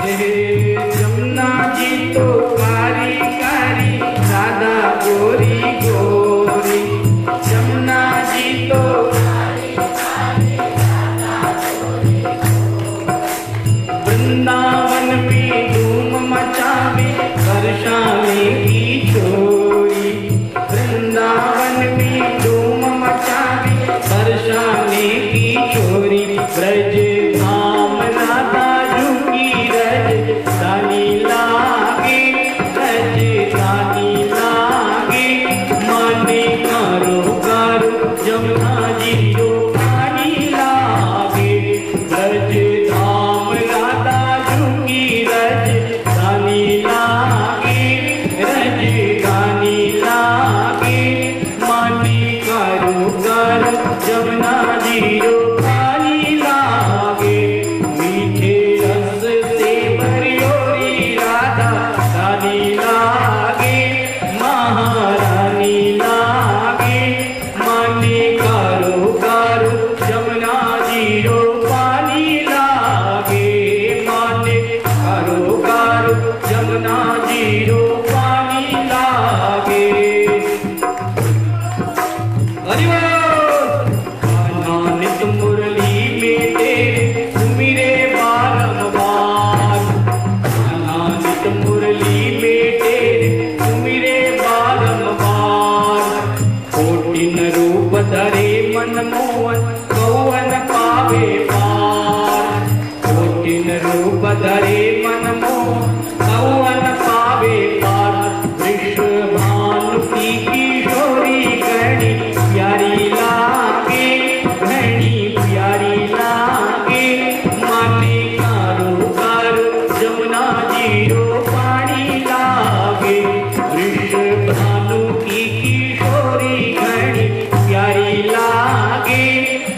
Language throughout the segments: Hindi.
जमुना जी तो कारी कारी, राधा गोरी गोरी। जमुना जी तो कारी कारी, राधा गोरी गोरी। वृंदावन में धूम मचावे, बरसाने की छोरी। वृंदावन में धूम मचावे, बरसाने की छोरी। ब्रज धाम राधा झुकी राजधानी लागे, राजधानी लागे। माने कारो कारो जमुना जी तो पानी लागे। ब्रज धाम राधा झुकी राजधानी लागे, राजधानी लागे। माने कारो कारो जमुना जी तो पानी लागे। मीठे रस से भरियोरी राधा रानी लागे, महारानी लागे। माने कारो कारो जमुना जी रो पानी लागे। माने कारो कारो जमुना जी रो पानी लागे। हरि बोल। नित मुरली में तेरे सुमिरे बारंबार। नित मुरली में तेरे सुमिरे बारंबार। कोटिन रूप धरे मनमोहन, कौवन पावे पार। कोटिन रूप धरे मनमोहन, कौवन पावे पार। वृषभानु की किशोरी घनी प्यारी लागे, घनी प्यारी लागे। माने कारो कारो जमुना जी रो पानी लागे। वृषभानु की किशोरी घनी प्यारी लागे,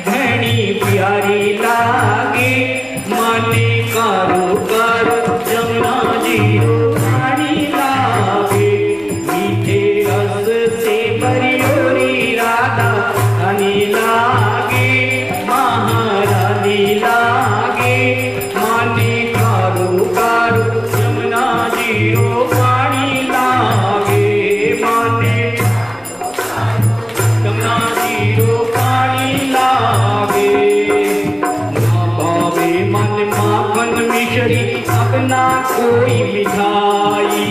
घनी प्यारी लागे। माने कारो कारो जमुना जी रो पानी लागे। मीठे रस से भरियोरी राधा रानी लागे, महारानी लागे। माने कारो कारो जमुना जी रो पानी लागे। माने जमुना जी रो पानी लागे। ना भावे मन माखन मिश्री, अपना कोई मिठाई।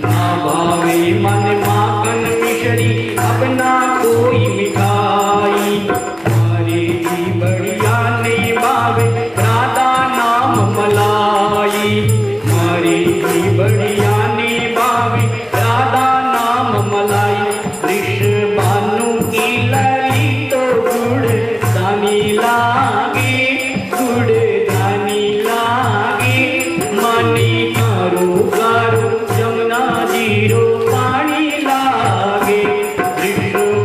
ना भावे मन माखन मिश्री, अपना कोई मिठाई। मारे जी बढ़िया नहीं भावे, राधा नाम मलाई। मारे जी बढ़िया नहीं भावे, राधा नाम मलाई। वृषभानु की लली तो गुड़ दानी लागे, गुड़ दानी लागे। माने कारो कारो जमुना जी रो पानी लागे। वृषभानु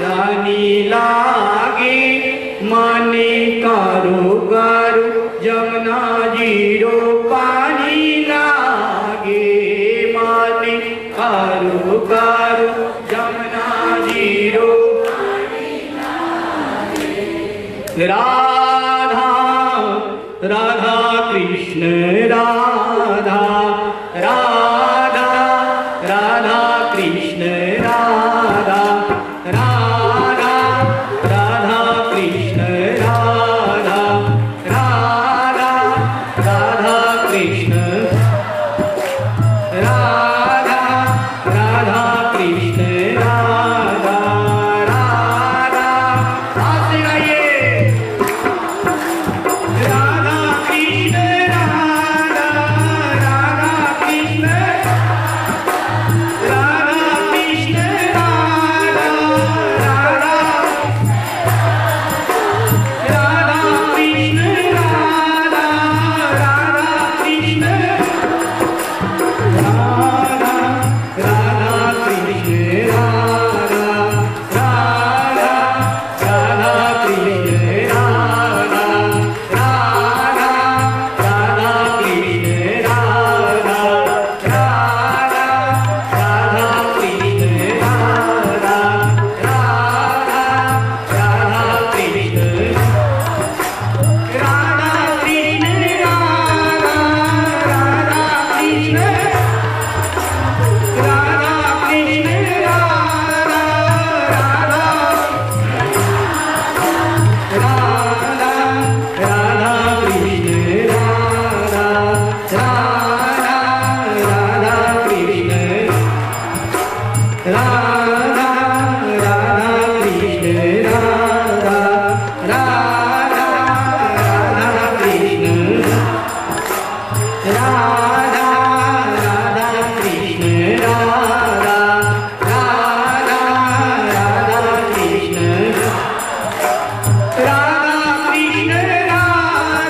रानी लागे माने कारो गारो जमुना जीरो पानी लागे माने कारो गारो जमुना जीरो राधा राधा कृष्ण राधा राधा राधा कृष्ण राधा राधा राधा कृष्ण राधा राधा राधा कृष्ण राधा राधा कृष्ण राधा राधा हाथ लगाइए राधा कृष्ण राधा राधा कृष्ण राधा कृष्ण राधा राधा राधा कृष्ण राधा राधा कृष्ण राधा राधा कृष्ण राधा राधा राधा कृष्ण राधा राधा राधा कृष्ण राधा राधा राधा कृष्ण राधा राधा राधा कृष्ण राधा कृष्ण राधा राधा कृष्ण राधा कृष्ण राधा राधा राधा राधा कृष्ण राधा राधा राधा कृष्ण राधा राधा कृष्ण राधा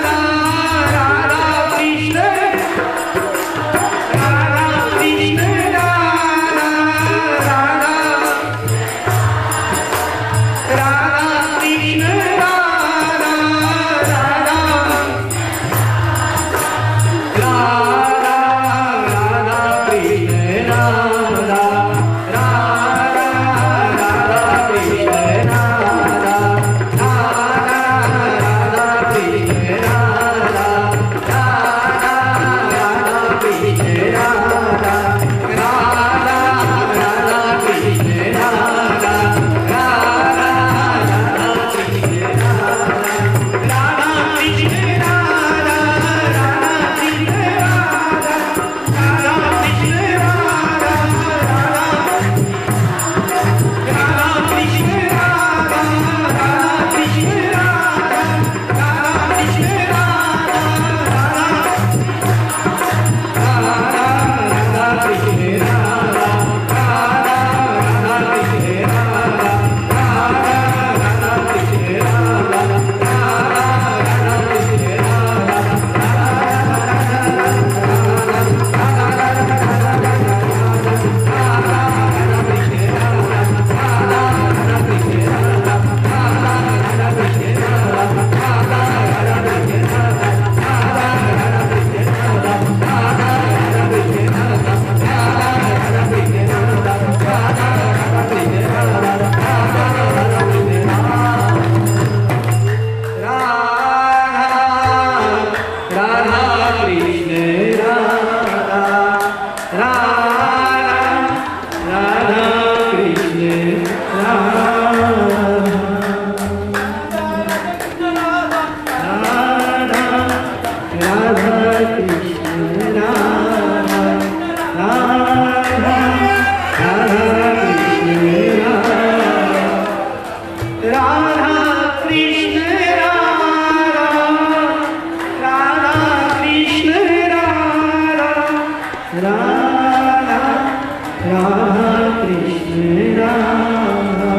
राधा राधा कृष्ण राधा राधा कृष्ण राधा राधा राधा कृष्ण राधा कृष्ण राधा राधा कृष्ण राधा कृष्ण राधा राधा राधा कृष्ण राधा राधा राधा राधा कृष्ण राधा राधा राधा कृष्ण राधा राधा राधा कृष्ण राधा राधा राधा कृष्ण राधा राधा राधा कृष्ण राधा राधा राधा कृष्ण राधा कृष्ण राधा राधा कृष्ण राधा राधा कृष्ण राधा राधा कृष्ण राधा राधा कृष्ण राधा राधा कृष्ण राधा राधा राधा कृष्ण राधा राधा राधा कृष्ण राधा राधा राधा कृष्ण राधा राधा राधा कृष्ण राधा राधा कृष्ण राधा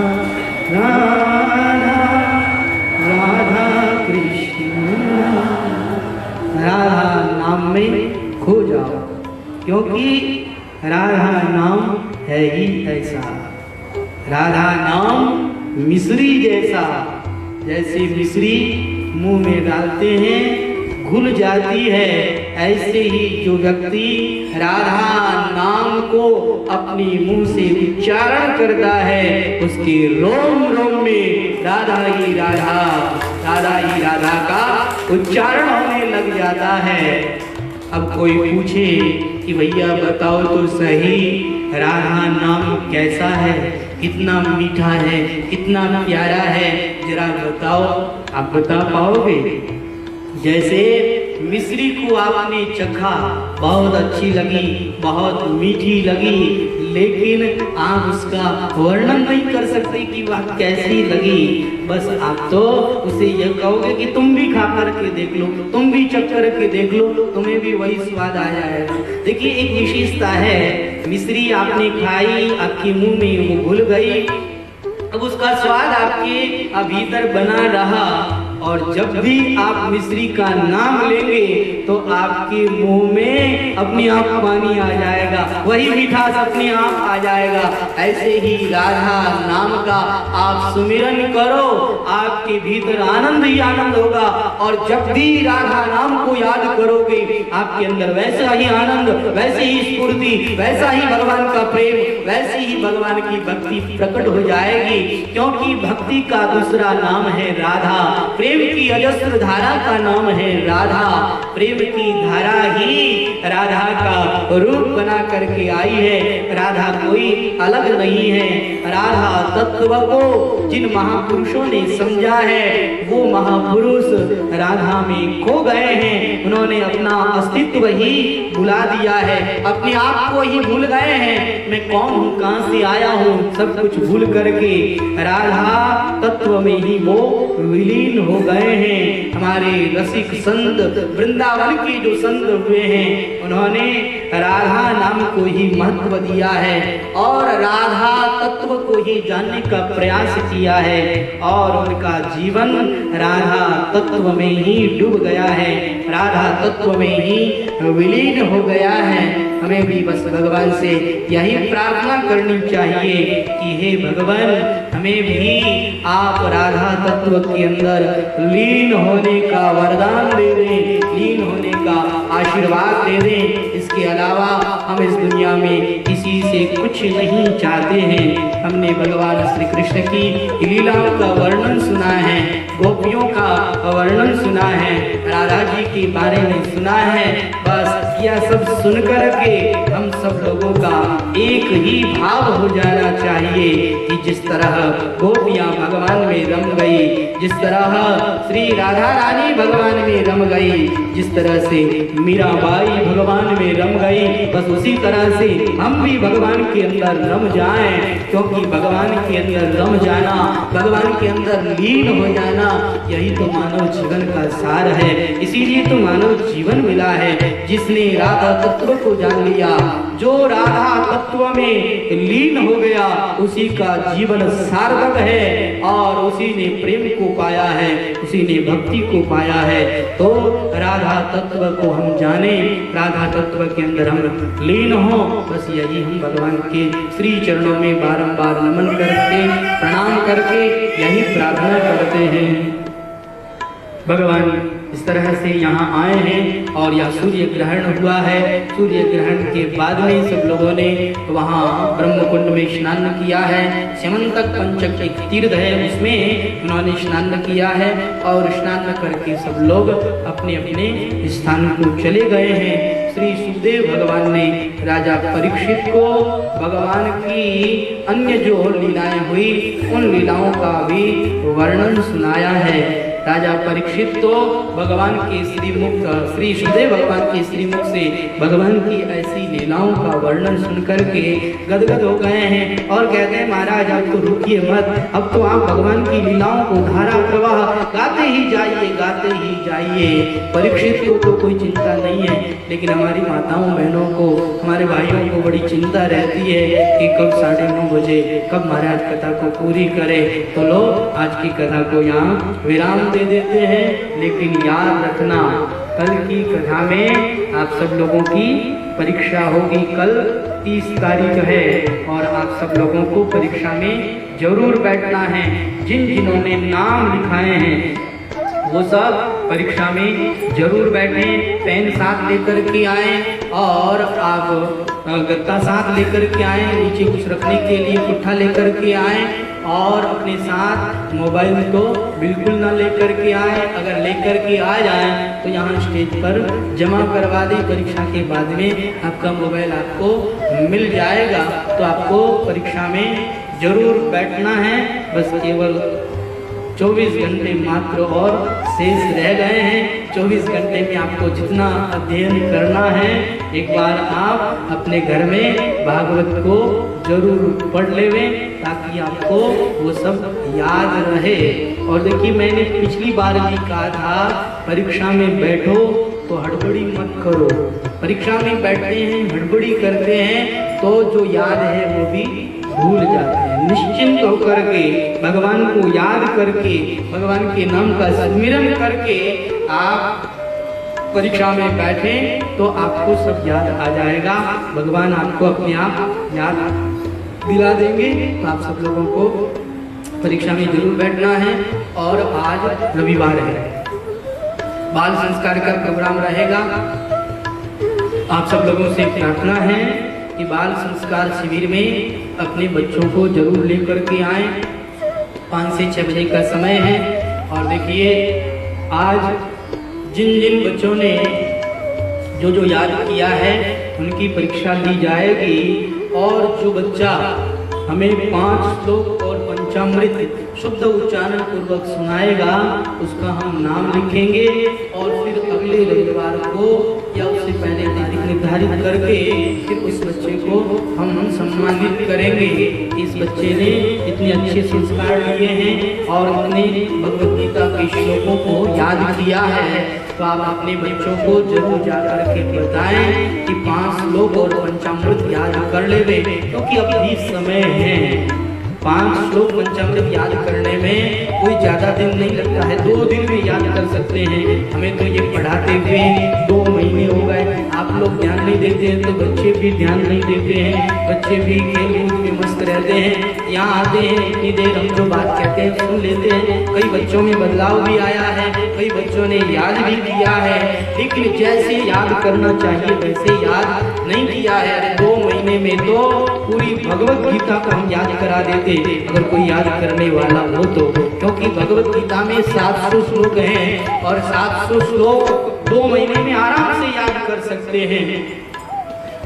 मिश्री जैसा, जैसे मिश्री मुंह में डालते हैं घुल जाती है, ऐसे ही जो व्यक्ति राधा नाम को अपनी मुंह से उच्चारण करता है उसके रोम रोम में राधा ही राधा, राधा ही राधा का उच्चारण होने लग जाता है। अब कोई पूछे कि भैया बताओ तो सही, राधा नाम कैसा है, कितना मीठा है, कितना प्यारा है, जरा बताओ। आप बता पाओगे? जैसे मिश्री को आपने चखा, बहुत अच्छी लगी, बहुत मीठी लगी, लेकिन आप उसका वर्णन नहीं कर सकते कि वह कैसी लगी। बस आप तो उसे यह कहोगे कि तुम भी खा करके देख लो, तुम भी चख करके देख लो, तुम्हें भी वही स्वाद आ जाएगा। देखिए एक विशेषता है, मिश्री आपने खाई, आपके मुंह में वो घुल गई, अब उसका स्वाद आपके भीतर बना रहा, और जब भी आप मिश्री का नाम लेंगे तो आपके मुंह में अपने आप पानी आ जाएगा, वही मिठास अपने आप आ जाएगा। ऐसे ही राधा नाम का आप सुमिरन करो, आपके भीतर आनंद ही आनंद होगा, और जब भी राधा नाम को याद करोगे आपके अंदर वैसा ही आनंद, वैसे ही स्फूर्ति, वैसा ही भगवान का प्रेम, वैसे ही भगवान की भक्ति प्रकट हो जाएगी। क्योंकि भक्ति का दूसरा नाम है राधा, प्रेम की अजस्र धारा का नाम है राधा, प्रेम की धारा ही राधा का रूप बना करके आई है। राधा कोई अलग नहीं है, राधा तत्व को जिन महापुरुषों ने समझा है वो महापुरुष राधा में खो गए हैं, उन्होंने अपना अस्तित्व ही भुला दिया है, अपने आप को ही भूल गए हैं, मैं कौन हूँ, कहाँ से आया हूँ, सब कुछ भूल करके राधा तत्व में ही वो विलीन हो गए हैं। हमारे रसिक संत वृंदावन के जो संत हुए हैं उन्होंने राधा नाम को ही महत्व दिया है और राधा तत्व को ही जानने का प्रयास किया है, और उनका जीवन राधा तत्व में ही डूब गया है, राधा तत्व में ही विलीन हो गया है। हमें भी बस भगवान से यही प्रार्थना करनी चाहिए कि हे भगवान, हमें भी आप राधा तत्व के अंदर लीन होने का वरदान दे दें, लीन होने का आशीर्वाद दे दें। इसके अलावा हम इस दुनिया में किसी से कुछ नहीं चाहते हैं। हमने भगवान श्री कृष्ण की लीलाओं का वर्णन सुना है, गोपियों का वर्णन सुना है, राधा जी के बारे में सुना है। बस यह सब सुन कर के हम सब लोगों का एक ही भाव हो जाना चाहिए कि जिस तरह गोपियां भगवान में रम गई, जिस तरह श्री राधा रानी भगवान में रम गई, जिस तरह से मीराबाई भगवान में रम गई, बस उसी तरह से हम भी भगवान के अंदर रम जाएं। क्योंकि भगवान के अंदर रम जाना, भगवान के अंदर लीन हो जाना, यही तो मानव जीवन का सार है। इसीलिए तो मानव जीवन मिला है। जिसने राधा तत्व को जान लिया, जो राधा तत्व में लीन हो गया, उसी का जीवन सार्थक है और उसी ने प्रेम को पाया है, उसी ने भक्ति को पाया है। तो राधा तत्व को हम जाने, राधा तत्व के अंदर हम लीन हो, बस यही हम भगवान के श्री चरणों में बारंबार नमन करके, प्रणाम करके यही प्रार्थना करते हैं। भगवान इस तरह से यहाँ आए हैं और यह सूर्य ग्रहण हुआ है। सूर्य ग्रहण के बाद में सब लोगों ने वहाँ ब्रह्म कुंड में स्नान किया है। स्यमंतक पंचक एक तीर्थ है, उसमें उन्होंने स्नान किया है और स्नान करके सब लोग अपने अपने स्थान को चले गए हैं। श्री सुखदेव भगवान ने राजा परीक्षित को भगवान की अन्य जो लीलाएं हुई उन लीलाओं का भी वर्णन सुनाया है। राजा परीक्षित तो भगवान के श्रीमुख, श्री सुखदेव भगवान के श्रीमुख से भगवान की ऐसी लीलाओं का वर्णन सुनकर के गदगद हो गए हैं और कहते हैं महाराज अब तो रुकिए मत, अब तो आप भगवान की लीलाओं को धारा प्रवाह गाते ही जाइए, गाते ही जाइए। परीक्षित को तो कोई चिंता नहीं है, लेकिन हमारी माताओं बहनों को, हमारे भाइयों को बड़ी चिंता रहती है कि कब 9:30 बजे कब महाराज कथा को पूरी करे। तो लो आज की कथा को यहाँ विराम दे देते हैं, लेकिन याद रखना कल की कथा में आप सब लोगों की परीक्षा होगी। कल 30 तारीख है और आप सब लोगों को परीक्षा में जरूर बैठना है। जिन जिन्होंने नाम लिखाए हैं वो सब परीक्षा में जरूर बैठें। पेन साथ लेकर के आए और आप गत्ता साथ लेकर के आए, नीचे कुछ रखने के लिए पुट्ठा लेकर के आए और अपने साथ मोबाइल तो बिल्कुल ना लेकर के आए। अगर लेकर के आ जाए तो यहाँ स्टेज पर जमा करवा दें। परीक्षा के बाद में आपका मोबाइल आपको मिल जाएगा। तो आपको परीक्षा में जरूर बैठना है। बस केवल 24 घंटे मात्र और शेष रह गए हैं। 24 घंटे में आपको जितना अध्ययन करना है, एक बार आप अपने घर में भागवत को जरूर पढ़ लेवें ताकि आपको वो सब याद रहे। और देखिए, मैंने पिछली बार भी कहा था परीक्षा में बैठो तो हड़बड़ी मत करो। परीक्षा में बैठते हैं, हड़बड़ी करते हैं तो जो याद है वो भी भूल जाते हैं। निश्चिंत होकर के भगवान को याद करके, भगवान के नाम का स्मरण करके आप परीक्षा में बैठें तो आपको सब याद आ जाएगा। भगवान आपको अपने आप याद दिला देंगे। तो आप सब लोगों को परीक्षा में जरूर बैठना है। और आज रविवार है, बाल संस्कार का प्रोग्राम रहेगा। आप सब लोगों से प्रार्थना है कि बाल संस्कार शिविर में अपने बच्चों को जरूर लेकर के आएँ। 5 से 6 बजे का समय है। और देखिए, आज जिन जिन बच्चों ने जो याद किया है उनकी परीक्षा ली जाएगी। और जो बच्चा हमें 5 श्लोक और पंचामृत शुद्ध उच्चारण पूर्वक सुनाएगा उसका हम नाम लिखेंगे और फिर अगले रविवार को या उससे पहले तारीख निर्धारित करके फिर उस बच्चे को हम सम्मानित करेंगे। इस बच्चे ने इतने अच्छे संस्कार लिए हैं और इतने भगवद गीता के श्लोकों को याद किया है। तो आप अपने बच्चों को जरूर जाकर के बताएं कि 5 श्लोक और पंचामृत याद कर लेवे, क्योंकि अभी समय है। 5 श्लोक पंचामृत याद करने में कोई ज़्यादा दिन नहीं लगता है, 2 दिन में याद कर सकते हैं। हमें तो ये पढ़ाते हुए 2 महीने हो गए। आप लोग ध्यान नहीं देते हैं तो बच्चे भी ध्यान नहीं देते हैं। बच्चे भी खेल कूद में मस्त रहते हैं। यहाँ आते हैं, इतनी देर हम जो बात कहते हैं सुन लेते हैं। कई बच्चों में बदलाव भी आया है, कई बच्चों ने याद भी किया है, लेकिन जैसे याद करना चाहिए वैसे याद नहीं किया है। 2 महीने में तो पूरी भगवत गीता को हम याद करा देते अगर कोई याद करने वाला हो तो, क्योंकि भगवत गीता में 700 श्लोक हैं और 700 श्लोक 2 महीने में आराम से याद कर सकते हैं।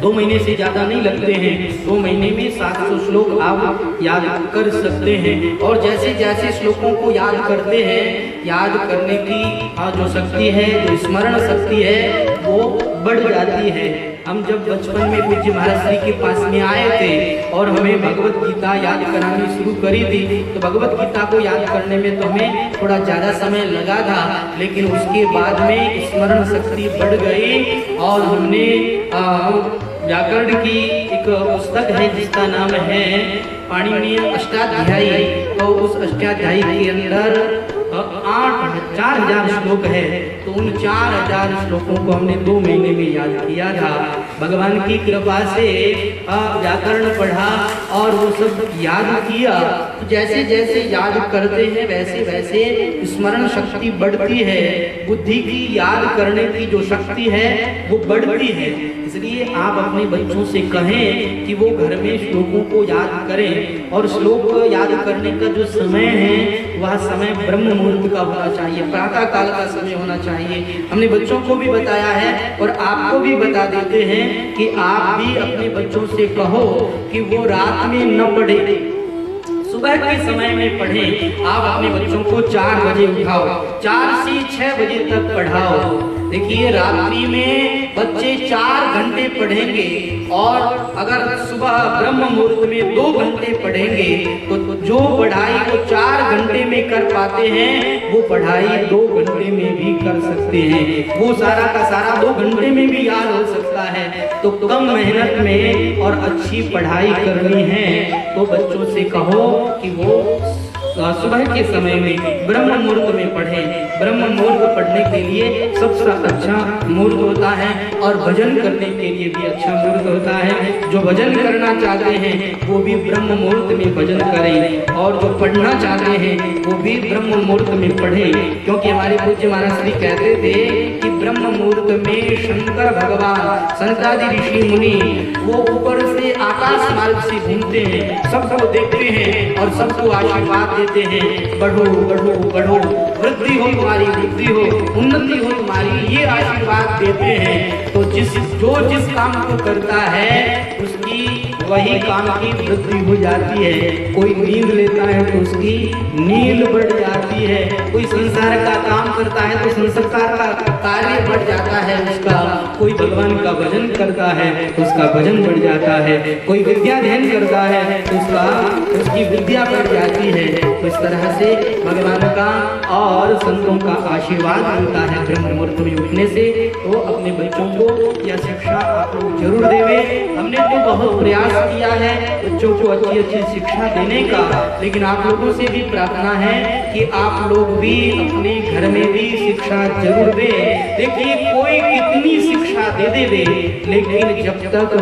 2 महीने से ज़्यादा नहीं लगते हैं। 2 महीने में 700 श्लोक आप याद कर सकते हैं। और जैसे जैसे श्लोकों को याद करते हैं, याद करने की जो शक्ति है, जो स्मरण शक्ति है वो बढ़ जाती है। हम जब बचपन में पूज्य महाराज श्री के पास में आए थे और हमें भगवत गीता याद करानी शुरू करी थी, तो भगवत गीता को याद करने में तो हमें थोड़ा ज़्यादा समय लगा था, लेकिन उसके बाद में स्मरण शक्ति बढ़ गई और हमने व्याकरण की एक पुस्तक है जिसका नाम है पाणिनीय अष्टाध्यायी। तो उस अष्टाध्यायी के अंदर 4000 श्लोक है। तो उन 4000 श्लोकों को हमने 2 महीने में याद किया था। भगवान की कृपा से व्याकरण पढ़ा और वो सब याद किया। तो जैसे जैसे याद करते हैं वैसे वैसे स्मरण शक्ति बढ़ती है। बुद्धि की याद करने की जो शक्ति है वो बढ़ती है। इसलिए आप अपने बच्चों से कहें कि वो घर में श्लोकों को याद करें। और श्लोक को याद करने का जो समय है वह समय ब्रह्म मुहूर्त का होना चाहिए, प्रातः काल का समय होना चाहिए। हमने बच्चों को भी बताया है और आपको भी बता देते हैं कि आप भी अपने बच्चों से कहो कि वो रात में न पढ़े, सुबह के समय में पढ़ें। आप अपने बच्चों को 4 बजे उठाओ, 4 से 6 बजे तक पढ़ाओ। देखिए, रात्रि में बच्चे 4 घंटे पढ़ेंगे और अगर सुबह ब्रह्म मुहूर्त में 2 घंटे पढ़ेंगे तो जो पढ़ाई वो 4 घंटे में कर पाते हैं वो पढ़ाई 2 घंटे में भी कर सकते हैं। वो सारा का सारा 2 घंटे में भी याद हो सकता है। तो कम मेहनत में और अच्छी पढ़ाई करनी है तो बच्चों से कहो कि वो सुबह के समय में ब्रह्म मुहूर्त में पढ़ें। ब्रह्म मुहूर्त पढ़ने के लिए सबसे अच्छा मुहूर्त होता है और भजन करने के लिए भी अच्छा मुहूर्त होता है। जो भजन करना चाहते हैं वो भी ब्रह्म मुहूर्त में भजन करें और जो पढ़ना चाहते हैं वो भी ब्रह्म मुहूर्त में पढ़ें। क्योंकि हमारे पूज्य महाराज श्री कहते थे कि ब्रह्म मुहूर्त में शंकर भगवान सनकादि ऋषि मुनि वो ऊपर से आकाश मार्ग से घूमते हैं, सबको देखते हैं और सबको आशीर्वाद देते हैं, बढ़ो बढ़ो बढ़ो, वृद्धि हो तुम्हारी, वृद्धि हो, उन्नति हो तुम्हारी, ये आशीर्वाद देते हैं। तो जिस काम को करता है उसकी वही काम की वृद्धि हो जाती है। कोई नींद लेता है तो उसकी नींद बढ़ जाती है, कोई संसार का काम करता है तो संसार का कार्य बढ़ जाता है उसका, कोई भगवान का भजन करता है तो उसका भजन बढ़ जाता है, कोई विद्या अध्ययन करता है तो उसकी विद्या बढ़ जाती है। तो इस तरह से भगवान का और संतों का आशीर्वाद मिलता है ब्रह्म मुहूर्त में उठने से। तो अपने बच्चों को यह शिक्षा आप लोग जरूर देवे। हमने तो बहुत प्रयास किया है बच्चों को अच्छी अच्छी शिक्षा देने का, लेकिन आप लोगों से भी प्रार्थना है कि आप लोग भी अपने घर में भी शिक्षा जरूर दें। देखिए कोई कितनी शिक्षा दे देवे, लेकिन जब तक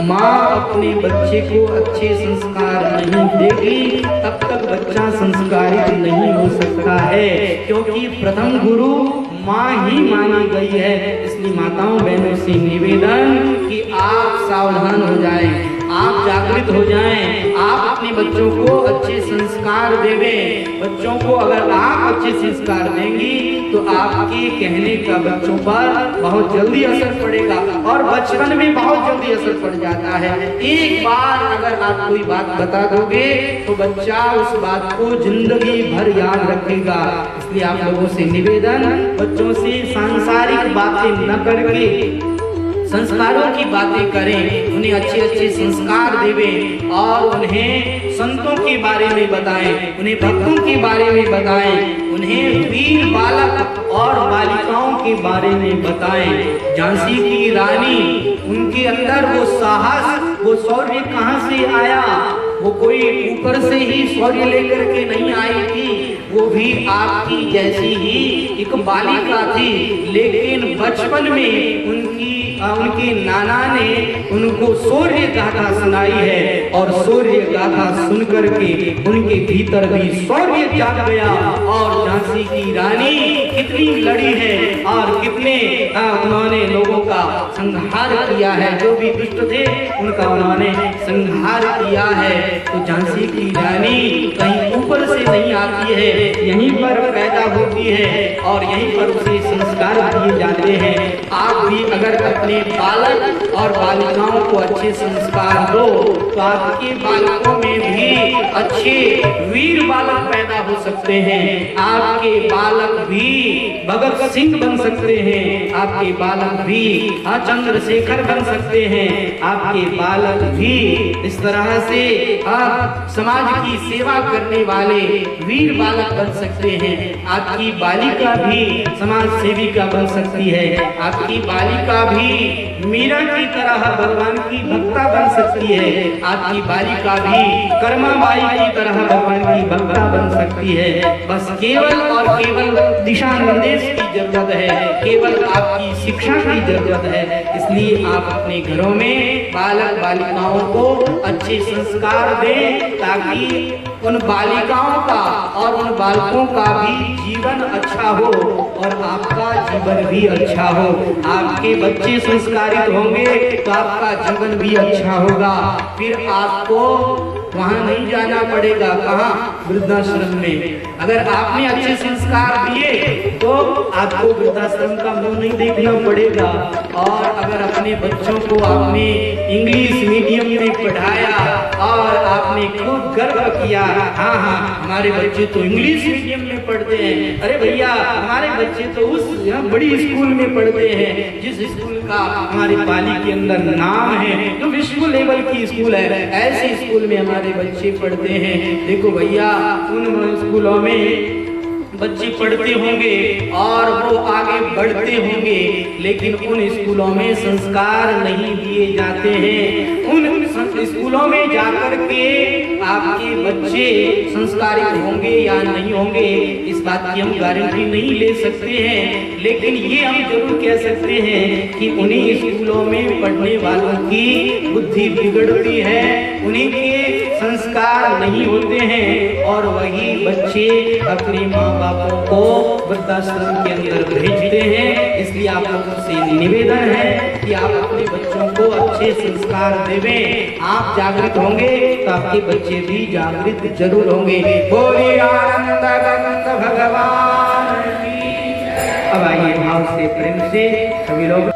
माँ अपने बच्चे को अच्छे संस्कार नहीं देगी तब तक बच्चा संस्कारित नहीं हो सकता है। क्योंकि प्रथम गुरु माँ ही मानी गई है। इसलिए माताओं बहनों से निवेदन कि आप सावधान हो जाएं, आप जागृत हो जाएं, आप अपने बच्चों को अच्छे संस्कार देवें। बच्चों को अगर आप अच्छे संस्कार देंगी तो आपके कहने का बच्चों पर बहुत जल्दी असर पड़ेगा और बचपन में बहुत जल्दी असर पड़ जाता है। एक बार अगर आप कोई बात बता दोगे तो बच्चा उस बात को जिंदगी भर याद रखेगा। इसलिए आप लोगों से निवेदन, बच्चों से सांसारिक बातें न करके संस्कारों की बातें करें, उन्हें अच्छे अच्छे संस्कार देवें और उन्हें संतों के बारे में बताएं, उन्हें भक्तों के बारे में बताएं, उन्हें वीर बालक और बालिकाओं के बारे में बताएं। झांसी की रानी, उनके अंदर वो साहस, वो शौर्य कहाँ से आया? वो कोई ऊपर से ही शौर्य लेकर के नहीं आई थी, वो भी आपकी जैसी ही एक बालिका थी, लेकिन बचपन में उनके नाना ने उनको शौर्य गाथा सुनाई है और शौर्य गाथा सुनकर के उनके भीतर भी शौर्य जाग गया और झांसी की रानी कितनी लड़ी है और कितने उन्होंने लोगों का संहार किया है, जो भी दुष्ट थे उनका उन्होंने संहार किया है। तो झांसी की रानी कहीं ऊपर से नहीं आती है, यहीं पर पैदा होती है और यहीं पर उसे संस्कार दिए जाते हैं। आप भी अगर अपने बालक और बालिकाओं को अच्छे संस्कार दो तो आपके बालकों में भी अच्छे वीर बालक पैदा हो सकते हैं। आपके बालक भी भगत सिंह बन सकते हैं, आपके बालक भी चंद्रशेखर बन सकते हैं, आपके बालक भी इस तरह से समाज की सेवा करने वाले वीर बालक बन सकते हैं। आपकी बालिका भी समाज सेविका बन सकती है, आपकी बालिका भी मीरा की तरह भगवान की भक्ता बन सकती है, आपकी बालिका भी कर्माबाई की तरह भगवान की भक्ता बन सकती है। बस केवल और केवल दिशा निर्देश की जरूरत है, केवल आपकी शिक्षा की जरूरत है। इसलिए आप अपने घरों में बालक बालिकाओं को अच्छे संस्कार दें ताकि उन बालिकाओं का और उन बालकों का भी जीवन अच्छा हो और आपका जीवन भी अच्छा हो। आपके बच्चे संस्कारित होंगे तो आपका जीवन भी अच्छा होगा। फिर आपको वहाँ नहीं जाना पड़ेगा, कहाँ? वृद्धाश्रम में। अगर आपने अच्छे संस्कार दिए तो आपको वृद्धाश्रम का मुंह नहीं देखना पड़ेगा। और अगर अपने बच्चों को आपने इंग्लिश मीडियम में पढ़ाया और आपने खूब गर्व किया, हाँ हमारे बच्चे तो इंग्लिश मीडियम में पढ़ते हैं, अरे भैया हमारे बच्चे तो उस बड़ी स्कूल में पढ़ते हैं जिस स्कूल का हमारी पाली के अंदर नाम है, जो विश्व लेवल की स्कूल है, ऐसे स्कूल में हमारे बच्चे पढ़ते हैं। देखो भैया उन स्कूलों में बच्चे पढ़ते होंगे और वो आगे बढ़ते होंगे, लेकिन उन स्कूलों में संस्कार नहीं दिए जाते हैं। उन स्कूलों में जाकर के आपके बच्चे संस्कारित होंगे या नहीं होंगे इस बात की हम गारंटी नहीं ले सकते हैं, लेकिन ये हम जरूर कह सकते हैं कि उन्हीं स्कूलों में पढ़ने वालों की बुद्धि बिगड़ती है, उन्हीं के संस्कार नहीं होते हैं और वही बच्चे अपने माँ बापों को वृद्धाश्रम के अंदर भेजते हैं। इसलिए आप लोगों से निवेदन है कि आप अपने बच्चों को अच्छे संस्कार देवें। आप जागृत होंगे तो आपके बच्चे भी जागृत जरूर होंगे। बोले आनंद गंग भगवान की। अब आइए भाव से प्रेम से सभी लोग